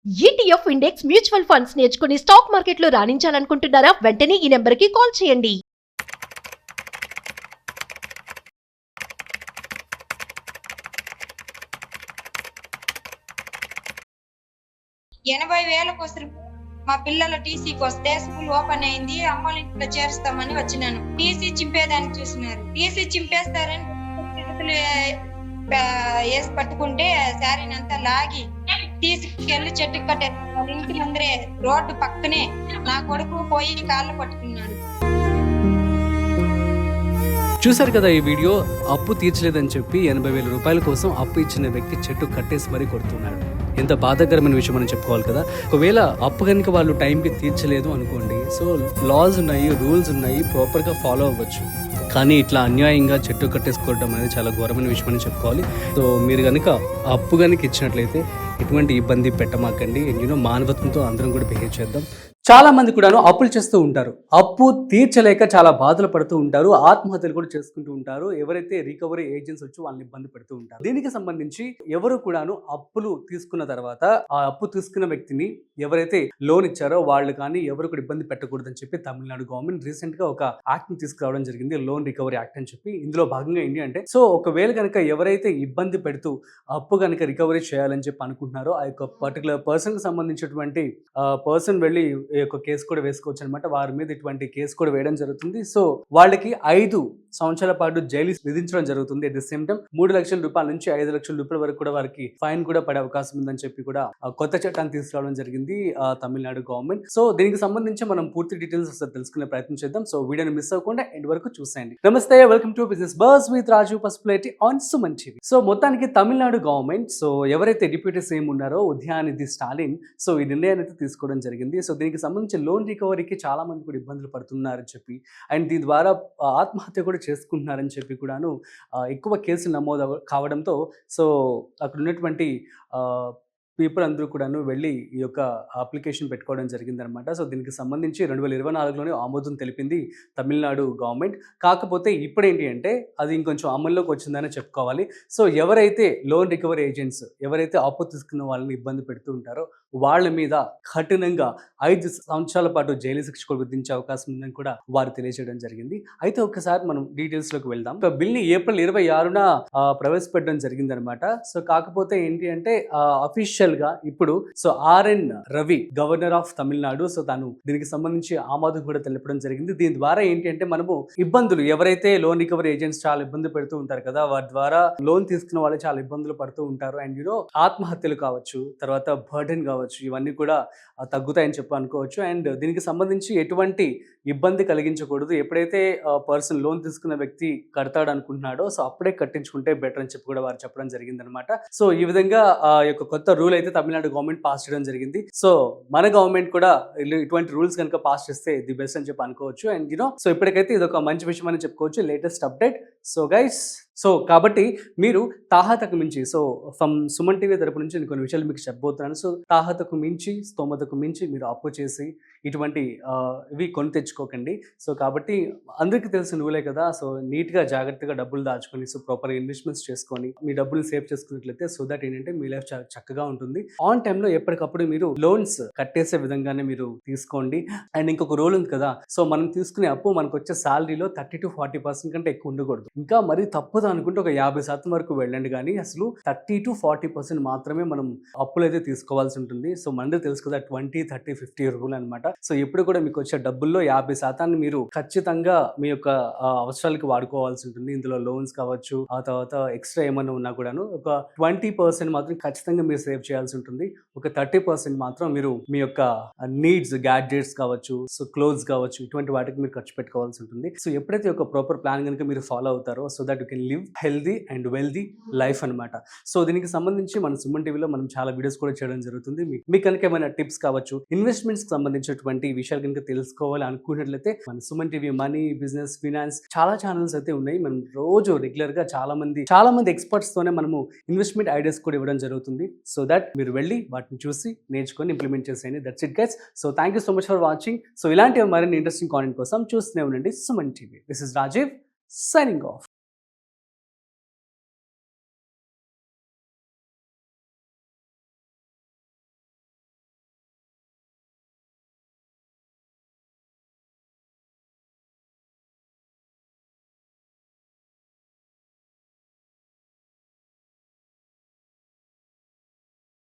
ETF index mutual funds నేర్చుకుని stock మార్కెట్లో రాణించాలనుకుంటున్నారా? వెంటనే ఈ నెంబర్కి కాల్ చేయండి. మా పిల్లల టీసీకి వస్తే స్కూల్ ఓపెన్ అయింది, అమ్మోళ్ళ ఇంట్లో చేరుస్తామని వచ్చినాను. టీసీ చింపేదానికి చూసినారు. టీసీ చింపేస్తారని వేసి పట్టుకుంటే శారీనంతా లాగి తీసుకెళ్లి చెట్టు కట్టే ఇంటి ముందరే రోడ్డు పక్కనే నా కొడుకు పోయి కాళ్ళు పట్టుకున్నాడు. చూశారు కదా ఈ వీడియో. అప్పు తీర్చలేదని చెప్పి 80,000 రూపాయల కోసం అప్పు ఇచ్చిన వ్యక్తి చెట్టు కట్టేసి మరీ కొడుతున్నాడు. ఎంత బాధాకరమైన విషయం మనం చెప్పుకోవాలి కదా. ఒకవేళ అప్పు కనుక వాళ్ళు టైంకి తీర్చలేదు అనుకోండి, సో లాస్ ఉన్నాయి, రూల్స్ ఉన్నాయి, ప్రాపర్గా ఫాలో అవ్వచ్చు. కానీ ఇట్లా అన్యాయంగా చెట్టు కట్టేసుకోవడం అనేది చాలా ఘోరమైన విషయం అని చెప్పుకోవాలి. సో మీరు కనుక అప్పు కనుక ఇచ్చినట్లయితే ఎటువంటి ఇబ్బంది పెట్టమాకండి. మానవత్వంతో అందరం కూడా బిహేవ్ చేద్దాం. చాలా మంది కూడాను అప్పులు చేస్తూ ఉంటారు. అప్పు తీర్చలేక చాలా బాధలు పడుతూ ఉంటారు, ఆత్మహత్యలు కూడా చేసుకుంటూ ఉంటారు. ఎవరైతే రికవరీ ఏజెంట్స్ వచ్చి వాళ్ళని ఇబ్బంది పెడుతూ ఉంటారు. దీనికి సంబంధించి ఎవరు కూడాను అప్పులు తీసుకున్న తర్వాత ఆ అప్పు తీసుకున్న వ్యక్తిని ఎవరైతే లోన్ ఇచ్చారో వాళ్ళు కానీ ఎవరు కూడా ఇబ్బంది పెట్టకూడదని చెప్పి తమిళనాడు గవర్నమెంట్ రీసెంట్ గా ఒక యాక్ట్ ని తీసుకురావడం జరిగింది, లోన్ రికవరీ యాక్ట్ అని చెప్పి. ఇందులో భాగంగా ఏంటి అంటే, సో ఒకవేళ కనుక ఎవరైతే ఇబ్బంది పెడుతూ అప్పు కనుక రికవరీ చేయాలని చెప్పి అనుకుంటున్నారో ఆ యొక్క పర్టికులర్ పర్సన్ కి సంబంధించినటువంటి పర్సన్ వెళ్ళి ఒక కేసు కూడా వేసుకోవచ్చు అనమాట. వారి మీద ఇటువంటి కేసు కూడా వేయడం జరుగుతుంది. సో వాళ్ళకి 5 సంవత్సరాల పాటు జైలు విధించడం జరుగుతుంది. అట్ ద సేమ్ టైం 3 లక్షల రూపాయల నుంచి 5 లక్షల రూపాయల వరకు కూడా వారికి ఫైన్ కూడా పడే అవకాశం ఉందని చెప్పి కూడా కొత్త చట్టాన్ని తీసుకురావడం జరిగింది తమిళనాడు గవర్నమెంట్. సో దీనికి సంబంధించి మనం పూర్తి డీటెయిల్స్ తెలుసుకునే ప్రయత్నం చేద్దాం. సో వీడియోని మిస్ అవ్వకుండా ఎండ్ వరకు చూసేయండి. నమస్తే, welcome to business bus with Raju Pasupuleti on Suman TV. So మొత్తానికి తమిళనాడు గవర్నమెంట్, సో ఎవరైతే డిప్యూటీ సీఎం ఉన్నారో ఉదయానిధి స్టాలిన్, సో ఈ నిర్ణయాన్ని అయితే తీసుకోవడం జరిగింది. సో దీనికి సంబంధించి లోన్ రికవరీకి చాలా మంది కూడా ఇబ్బందులు పడుతున్నారని చెప్పి, అండ్ దీని ద్వారా ఆత్మహత్య కూడా చేసుకుంటున్నారని చెప్పి కూడాను ఎక్కువ కేసులు నమోదు కావడంతో సో అక్కడ ఉన్నటువంటి పీపుల్ అందరూ కూడాను వెళ్ళి ఈ యొక్క అప్లికేషన్ పెట్టుకోవడం జరిగిందనమాట. సో దీనికి సంబంధించి 2024లోనే ఆమోదం తెలిపింది తమిళనాడు గవర్నమెంట్. కాకపోతే ఇప్పుడు ఏంటి అంటే అది ఇంకొంచెం అమల్లోకి వచ్చిందని చెప్పుకోవాలి. సో ఎవరైతే లోన్ రికవరీ ఏజెంట్స్ ఎవరైతే అప్పు తీసుకున్న వాళ్ళని ఇబ్బంది పెడుతూ ఉంటారో వాళ్ళ మీద కఠినంగా 5 సంవత్సరాల పాటు జైలు శిక్ష కూడా విధించే అవకాశం ఉందని కూడా వారు తెలియజేయడం జరిగింది. అయితే ఒకసారి మనం డీటెయిల్స్ లోకి వెళ్దాం. ఒక బిల్ ని ఏప్రిల్ 26న ప్రవేశపెట్టడం జరిగిందనమాట. సో కాకపోతే ఏంటి అంటే అఫీషియల్ గా ఇప్పుడు so RN Ravi, governor of Tamil Nadu, so తాను దీనికి సంబంధించి ఆమోదం కూడా తెలపడం జరిగింది. దీని ద్వారా ఏంటి అంటే మనము ఇబ్బందులు ఎవరైతే లోన్ రికవరీ ఏజెంట్స్ చాలా ఇబ్బంది పెడుతూ ఉంటారు కదా, వారి ద్వారా లోన్ తీసుకున్న వాళ్ళు చాలా ఇబ్బందులు పడుతూ ఉంటారు. అండ్ ఆత్మహత్యలు కావచ్చు, తర్వాత బర్డెన్ కావచ్చు, ఇవన్నీ కూడా తగ్గుతాయని చెప్పి అనుకోవచ్చు. అండ్ దీనికి సంబంధించి ఎటువంటి ఇబ్బంది కలిగించకూడదు. ఎప్పుడైతే పర్సన్ లోన్ తీసుకున్న వ్యక్తి కడతాడు అనుకుంటున్నాడో సో అప్పుడే కట్టించుకుంటే బెటర్ అని చెప్పి కూడా వారు చెప్పడం జరిగిందనమాట. సో ఈ విధంగా యొక్క కొత్త రూల్ అయితే తమిళనాడు గవర్నమెంట్ పాస్ చేయడం జరిగింది. సో మన గవర్నమెంట్ కూడా ఇటువంటి రూల్స్ కనుక పాస్ చేస్తే ది బెస్ట్ అని చెప్పి అనుకోవచ్చు. అండ్ సో ఇప్పటికైతే ఇది ఒక మంచి విషయం అని చెప్పుకోవచ్చు, latest update. So guys, so కాబట్టి మీరు తాహతకు మించి, సో ఫ్రమ్ సుమన్ టీవీ తరపు నుంచి నేను కొన్ని విషయాలు మీకు చెప్పబోతున్నాను. సో తాహతకు మించి, స్తోమతకు మించి మీరు అప్పు చేసి ఇటువంటి ఇవి కొని తెచ్చుకోకండి. సో కాబట్టి అందరికీ తెలిసిన రూలే కదా. సో నీట్గా జాగ్రత్తగా డబ్బులు దాచుకొని, సో ప్రాపర్ ఇన్వెస్ట్మెంట్స్ చేసుకొని మీ డబ్బులు సేవ్ చేసుకున్నట్లయితే సో దట్ ఏంటంటే మీ లైఫ్ చాలా చక్కగా ఉంటుంది. ఆన్ టైంలో ఎప్పటికప్పుడు మీరు లోన్స్ కట్టేసే విధంగానే మీరు తీసుకోండి. అండ్ ఇంకొక రూల్ ఉంది కదా, సో మనం తీసుకునే అప్పు మనకు వచ్చే శాలరీలో 30 to 40% కంటే ఎక్కువ ఉండకూడదు. ఇంకా మరి తప్పదు అనుకుంటే ఒక 50% వరకు వెళ్ళండి, కానీ అసలు 30 to 40% మాత్రమే మనం అప్పులు అయితే తీసుకోవాల్సి ఉంటుంది. సో మనకి తెలుసు కదా 20, 30, 50 రూల్ అనమాట. సో ఎప్పుడు కూడా మీకు వచ్చే డబ్బుల్లో 50% మీరు ఖచ్చితంగా మీ యొక్క అవసరాలకు వాడుకోవాల్సి ఉంటుంది. ఇందులో లోన్స్ కావచ్చు, ఆ తర్వాత ఎక్స్ట్రా ఏమైనా ఉన్నా కూడాను ఒక 20% మాత్రం ఖచ్చితంగా మీరు సేవ్ చేయాల్సి ఉంటుంది. ఒక 30% మాత్రం మీరు మీ యొక్క నీడ్స్, గ్యాడ్జెట్స్ కావచ్చు, సో క్లోత్స్ కావచ్చు, ఇటువంటి వాటికి మీరు ఖర్చు పెట్టుకోవాల్సి ఉంటుంది. సో ఎప్పుడైతే ఒక ప్రాపర్ ప్లాన్ కనుక మీరు ఫాలో అవుతారో so that you can live healthy and wealthy life అనమాట. సో దీనికి సంబంధించి మన సుమన్ టీవీలో మనం చాలా వీడియోస్ కూడా చేయడం జరుగుతుంది. మీకు కనుక ఏమైనా టిప్స్ కావచ్చు, ఇన్వెస్ట్మెంట్స్ కి సంబంధించినటువంటి విషయాలు కనుక తెలుసుకోవాలి అనుకున్నట్లయితే మన Suman TV money, business, finance చాలా ఛానల్స్ అయితే ఉన్నాయి. మనం రోజు రెగ్యులర్ గా చాలా మంది ఎక్స్పర్ట్స్ తోనే మనము ఇన్వెస్ట్మెంట్ ఐడియాస్ కూడా ఇవ్వడం జరుగుతుంది. సో దట్ మీరు వెళ్ళి వాటిని చూసి నేర్చుకొని ఇంప్లిమెంట్ చేసేయండి. That's it guys. So thank you so much for watching. So ఇలాంటి మరిన్ని ఇంట్రెస్టింగ్ కాంటెంట్ కోసం చూస్తూనే ఉండండి Suman TV. This is Rajiv signing of.